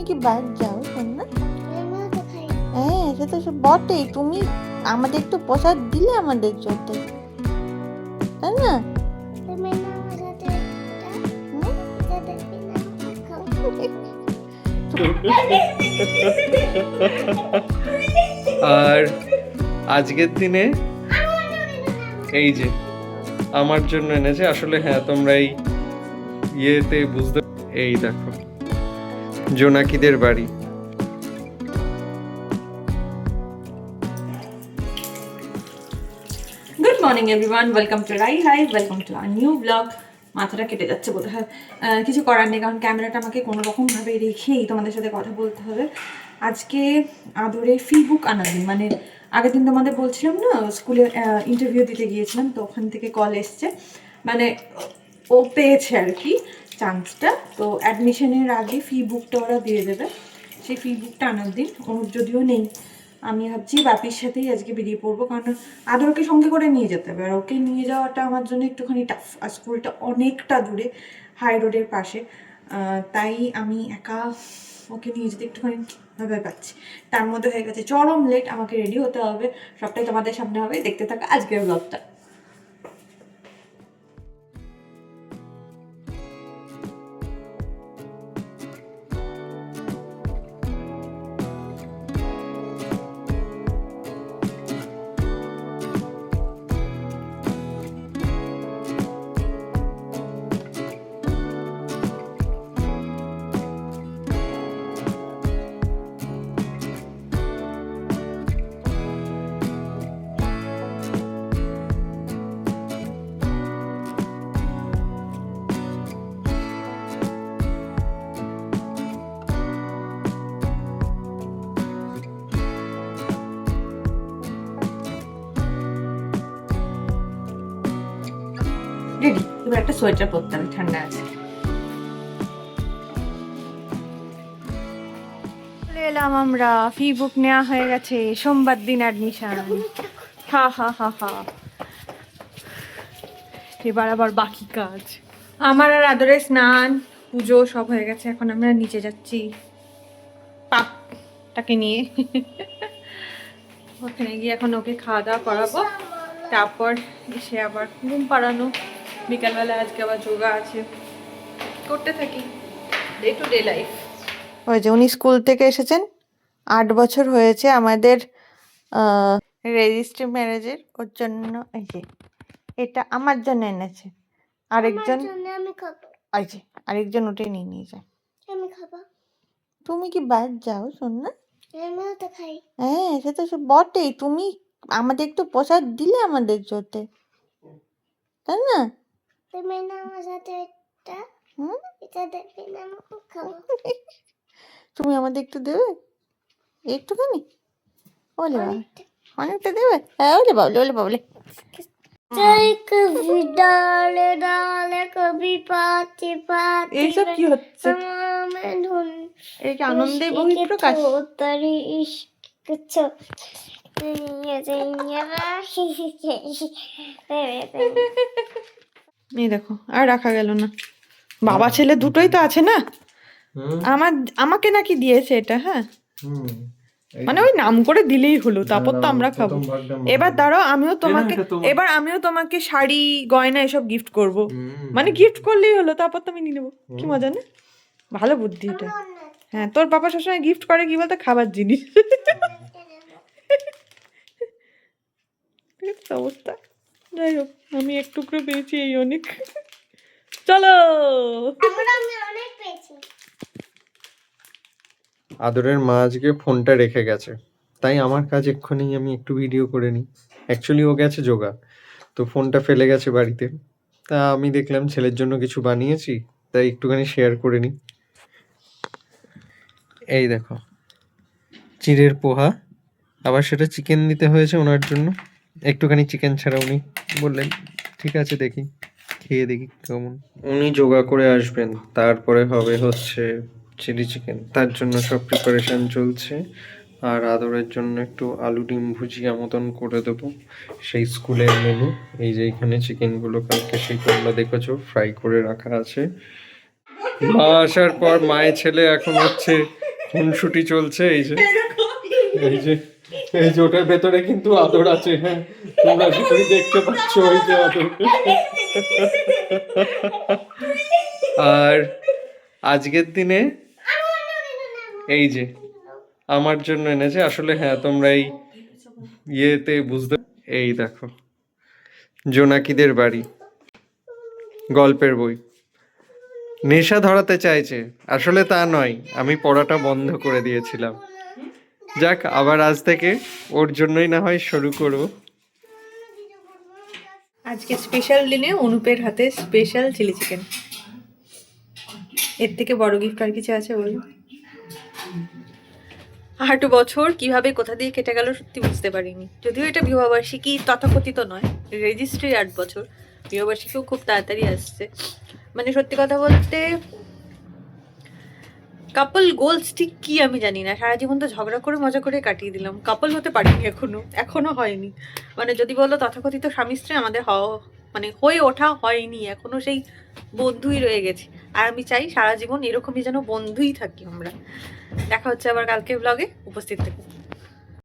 কি বাইরে যাও না? হ্যাঁ সে তো বটেই, তুমি আমাদের একটু প্রসাদ দিলে আমাদের চোখে, তাই না? আর আজকের দিনে এই যে আমার জন্য এনেছে আসলে। হ্যাঁ, তোমরা এই ইয়েতে বুঝতে, এই দেখো জোনাকিদের বাড়ি। Good morning everyone, welcome to Rai live, welcome to our new blog. মাথাটা কেটে যাচ্ছে বোধ হয়, কিছু করার নেই, কারণ ক্যামেরাটা আমাকে কোনো রকমভাবে রেখেই তোমাদের সাথে কথা বলতে হবে। আজকে আদরে ফি বুক আনার দিন, মানে আগের দিন তোমাদের বলছিলাম না, স্কুলে ইন্টারভিউ দিতে গিয়েছিলাম, তো ওখান থেকে কল এসছে, মানে ও পেয়েছে আর কি চান্সটা। তো অ্যাডমিশনের আগে ফি বুকটা ওরা দিয়ে দেবে, সেই ফি বুকটা আনার দিন। ওর যদিও নেই, আমি ভাবছি বাপির সাথেই আজকে বেরিয়ে পড়বো, কারণ আদরকে সঙ্গে করে নিয়ে যেতে হবে, আর ওকে নিয়ে যাওয়াটা আমার জন্য একটুখানি টাফ, আর স্কুলটা অনেকটা দূরে, হাই রোডের পাশে, তাই আমি একা ওকে নিয়ে যেতে একটুখানি ভয় পাচ্ছি। তার মধ্যে হয়ে গেছে চরম লেট, আমাকে রেডি হতে হবে, সবটাই তোমাদের সামনে হবে, দেখতে থাকা আজকের ব্লগটা। রেডি, এবার একটা সোয়েটার পরতে হবে, ঠান্ডা আছে। চলে এলাম আমরা, ফি বুক নেওয়া হয়ে গেছে, সোমবার দিন অ্যাডমিশন। হা হা হা হা। এবার আবার বাকি কাজ, আমার আর আদরের স্নান পুজো সব হয়ে গেছে, এখন আমরা নিচে যাচ্ছি পাপটাকে নিয়ে। ওখানে গিয়ে এখন ওকে খাওয়া দাওয়া করাবো, তারপর এসে আবার ঘুম পাড়ানো, বিকালবেলা আজকে আবার যোগা আছে, করতে থাকি ডে টু ডে লাইফ। ওই যে উনি স্কুল থেকে এসেছেন, 8 বছর হয়েছে আমাদের রেজিস্ট্রি ম্যারেজের, ওর জন্য এই যে এটা আমার জন্য এনেছে, আরেকজন এই যে আরেকজন ওটাই নিয়ে নিয়ে যায়। তুমি কি বাইরে যাও না? হ্যাঁ সে তো বটেই, তুমি আমাদের একটু প্রসাদ দিলে আমাদের চোখে, তাই না? তুমি আমাদের একটু দেবে, একটুখানি, ওলে বাবা, অনেকটা দেবে? হ্যাঁ ওলে বাবলে, ওলে বাবলে। এইসব কি হচ্ছে? এই কি আনন্দের বহিঃপ্রকাশ? এই দেখো, আর রাখা গেল না, বাবা ছেলে দুটোই তো আছে না। আমাকে নাকি দিয়েছে এটা, হ্যাঁ মানে ওই নাম করে দিলেই হলো, তারপর তো আমরা খাবো। এবার দাঁড়াও, এবার আমিও তোমাকে শাড়ি গয়না এসব গিফট করব, মানে গিফট করলেই হলো, তারপর তো আমি নিয়ে নেবো। কি মজা না, ভালো বুদ্ধি এটা। হ্যাঁ, তোর পাপা সবসময় গিফট করে কি বলতো, খাবার জিনিস। অবস্থা, যাই হোক আমি এক টুকরো পেয়েছি, এই অনেক। চলো, আদরের মা আজকে ফোনটা রেখে গেছে, তাই আমার কাজ এক্ষুনি আমি একটু ভিডিও করে নিই। অ্যাকচুয়ালি ও গেছে যোগা, তো ফোনটা ফেলে গেছে বাড়িতে, তা আমি দেখলাম ছেলের জন্য কিছু বানিয়েছি, তাই একটুখানি শেয়ার করে নিই। এই দেখো চিড়ের পোহা, আবার সেটা চিকেন দিতে হয়েছে ওনার জন্য, একটুখানি চিকেন ছাড়া উনি বললেন ঠিক আছে দেখি, খেয়ে দেখি কেমন। উনি যোগা করে আসবেন, তারপরে হবে হচ্ছে চিলি চিকেন, তার জন্য সব প্রিপারেশন চলছে। আর আদরের জন্য একটু আলু ডিম ভুজিয়া মতন করে দেবো, সেই স্কুলের মেনু। এই যে এখানে চিকেনগুলো কালকে সেই তোমরা দেখেছো ফ্রাই করে রাখা আছে। মা আসার পর মায়ের ছেলে এখন হচ্ছে খুনসুটি চলছে। এই যে এই যে এই যে ওটার ভেতরে কিন্তু আদর আছে, হ্যাঁ তোমরা ভিতরে দেখতে পাচ্ছ ওই যে আদর। আর আজকের দিনে এই যে আমার জন্য এনেছে আসলে, হ্যাঁ তোমরা এই ইয়েতে বুঝতে, এই দেখো জোনাকিদের বাড়ি গল্পের বই। নেশা ধরাতে চাইছে, আসলে তা নয়, আমি পড়াটা বন্ধ করে দিয়েছিলাম। যাক, আবার আজ থেকে ওর জন্যই না হয় শুরু করব। আজকে স্পেশাল দিনে অনুপের হাতে স্পেশাল চিলি চিকেন। এর থেকে বড় গিফট আর কিছু আছে বলো? 8 বছর কিভাবে কোথা দিয়ে কেটে গেল সত্যি বুঝতে পারিনি। যদিও এটা বিবাহবার্ষিকী তথাকথিত নয়, রেজিস্ট্রি 8 বছর, বিবাহবার্ষিকীও খুব তাড়াতাড়ি আসছে। মানে সত্যি কথা বলতে কাপল গোলস ঠিক কি আমি জানি না, সারা জীবন তো ঝগড়া করে মজা করে কাটিয়ে দিলাম, কাপল হতে পারিনি এখনো হয়নি। মানে যদি বলো তথাকথিত স্বামী স্ত্রী, আমাদের মানে হয়ে ওঠা হয়নি, এখনো সেই বন্ধুই রয়ে গেছে। আর আমি চাই সারা জীবন এরকমই যেন বন্ধুই থাকি আমরা। দেখা হচ্ছে আবার কালকে ব্লগে, উপস্থিত থাকি।